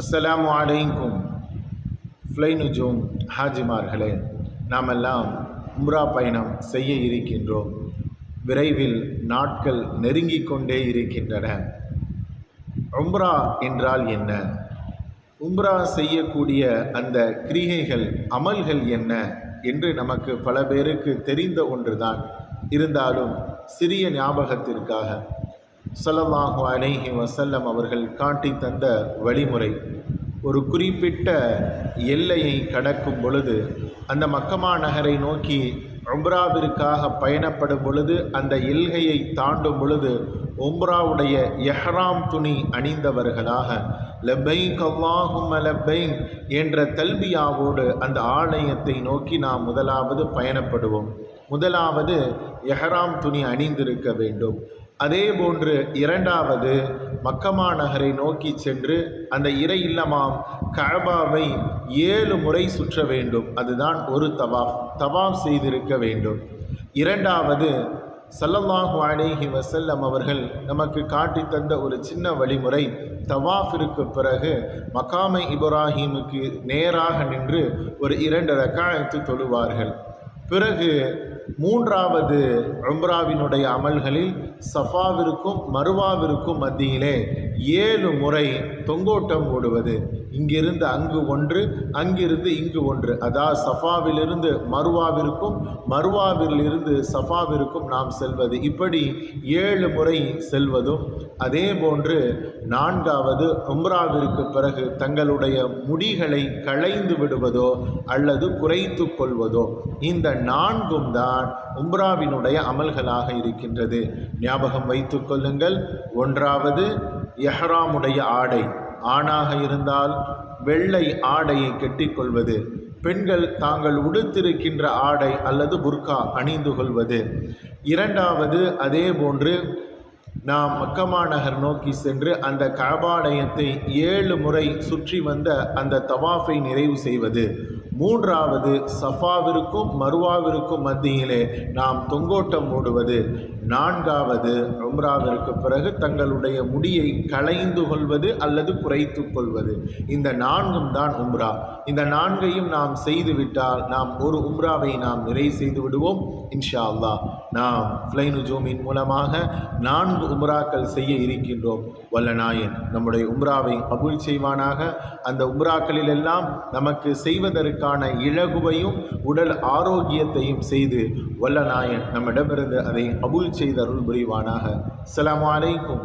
அஸ்ஸலாமு அலைக்கும். ஃப்ளை நுஜூம் ஹாஜிமார்களே, நாமெல்லாம் உம்ரா பயணம் செய்ய இருக்கின்றோம். விரைவில் நாட்கள் நெருங்கிக் கொண்டே இருக்கின்றன. உம்ரா என்றால் என்ன? உம்ரா செய்யக்கூடிய அந்த கிரிகைகள், அமல்கள் என்ன என்று நமக்கு பல பேருக்கு தெரிந்த ஒன்றுதான். இருந்தாலும் சிறிய ஞாபகத்திற்காக ஸல்லல்லாஹு அலைஹி வஸல்லம் அவர்கள் காட்டி தந்த வழிமுறை, ஒரு குறிப்பிட்ட எல்லையை கடக்கும் பொழுது, அந்த மக்கமா நகரை நோக்கி உம்ராவிற்காக பயணப்படும் பொழுது, அந்த எல்கையை தாண்டும் பொழுது உம்ராவுடைய எஹ்ராம் துணி அணிந்தவர்களாக லப்பைக் அல்லாஹும்ம லப்பைக் என்ற தல்பியாவோடு அந்த ஆலயத்தை நோக்கி நாம் முதலாவது பயணப்படுவோம். முதலாவது எஹ்ராம் துணி அணிந்திருக்க வேண்டும். அதே போன்று இரண்டாவது மக்கமா நகரை நோக்கி சென்று அந்த இறை இல்லமாம் கஅபாவை 7 முறை சுற்ற வேண்டும். அதுதான் ஒரு தவாஃப் செய்திருக்க வேண்டும். இரண்டாவது ஸல்லல்லாஹு அலைஹி வஸல்லம் அவர்கள் நமக்கு காட்டி தந்த ஒரு சின்ன வழிமுறை, தவாஃபிற்கு பிறகு மகாமை இப்ராஹீமுக்கு நேராக நின்று ஒரு 2 ரக்காஅத்து தொழுவார்கள். பிறகு மூன்றாவது உம்ராவினுடைய அமல்களில் சஃபாவிற்கும் மருவாவிற்கும் மத்தியிலே 7 முறை தொங்கோட்டம் ஓடுவது. இங்கிருந்து அங்கு ஒன்று, அங்கிருந்து இங்கு ஒன்று. அதாவது சஃபாவிலிருந்து மருவாவிற்கும், மருவாவிலிருந்து சஃபாவிற்கும் நாம் செல்வது. இப்படி 7 முறை செல்வதும், அதே போன்று நான்காவது உம்ராவிற்கு பிறகு தங்களுடைய முடிகளை களைந்து விடுவதோ அல்லது குறைத்து கொள்வதோ, இந்த 4ம் தான் உம்ராவினுடைய அமல்களாக இருக்கின்றது. ஞாபகம் வைத்துக் கொள்ளுங்கள். ஒன்றாவது எஹ்ராமுடைய ஆடை, ஆணாக இருந்தால் வெள்ளை ஆடையை கட்டிக்கொள்வது, பெண்கள் தாங்கள் உடுத்திருக்கின்ற ஆடை அல்லது புர்கா அணிந்து கொள்வது. இரண்டாவது அதே போன்று நாம் மக்கமா நகர் நோக்கி சென்று அந்த கஅபாலயத்தை 7 முறை சுற்றி வந்த அந்த தவாஃபை நிறைவு செய்வது. மூன்றாவது சஃபாவிற்கும் மருவாவிற்கும் மத்தியிலே நாம் தொங்கோட்டம் ஓடுவது. நான்காவது உம்ராவிற்கு பிறகு தங்களுடைய முடியை களைந்து கொள்வது அல்லது குறைத்து கொள்வது. இந்த 4ம் தான் உம்ரா. இந்த 4ஐயும் நாம் செய்துவிட்டால் நாம் ஒரு உம்ராவை நாம் நிறைவு செய்து விடுவோம் இன்ஷா அல்லாஹ். நாம் ஃப்ளை நுஜூமின் மூலமாக 4 உம்ராக்கள் செய்ய இருக்கின்றோம். வல்லநாயன் நம்முடைய உம்ராவை கபூல் செய்வானாக. அந்த உம்ராக்களில் எல்லாம் நமக்கு செய்வதற்கான இலகுவையும் உடல் ஆரோக்கியத்தையும் செய்து வல்லநாயன் நம்மிடமிருந்து அதை கபூல் செய்து அருள் புரிவானாக. அஸ்ஸலாமு அலைக்கும்.